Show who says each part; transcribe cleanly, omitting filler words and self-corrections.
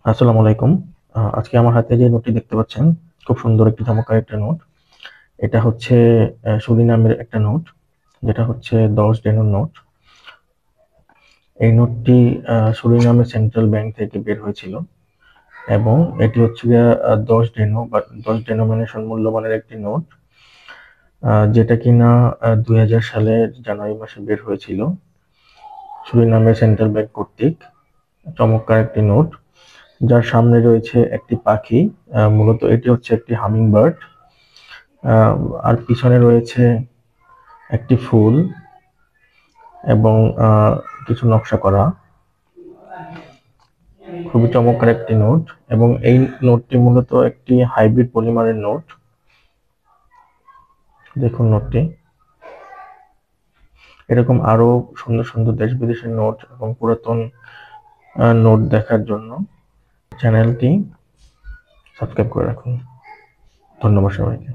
Speaker 1: আসসালামু আলাইকুম। আজকে আমার হাতে যে নোটটি দেখতে পাচ্ছেন, খুব সুন্দর একটি চমৎকার একটা নোট। এটা হচ্ছে সুরিনামের একটা নোট, যেটা হচ্ছে 10 ডেনোর নোট। এই নোটটি সুরিনামের সেন্ট্রাল ব্যাংক থেকে বের হয়েছিল এবং এটি হচ্ছে গিয়ে 10 ডেনো বা 10 ডেনোমিনেশন মূল্যমানের একটি নোট, যেটা কিনা 2000 সালের জানুয়ারি মাসে বের হয়েছিল সুরিনামের সেন্ট্রাল ব্যাংক কর্তৃক। চমৎকার একটি নোট, যার সামনে রয়েছে একটি পাখি। মূলত এটি হচ্ছে একটি হামিং বার্ড। আর পিছনে রয়েছে একটি ফুল এবং কিছু নকশা করা। খুবই চমৎকার একটি নোট এবং এই নোটটি মূলত একটি হাইব্রিড পলিমারের নোট। দেখুন নোটটি। এরকম আরো সুন্দর সুন্দর দেশ বিদেশের নোট এবং পুরাতন নোট দেখার জন্য চ্যানেলটি সাবস্ক্রাইব করে রাখুন। ধন্যবাদ সবাইকে।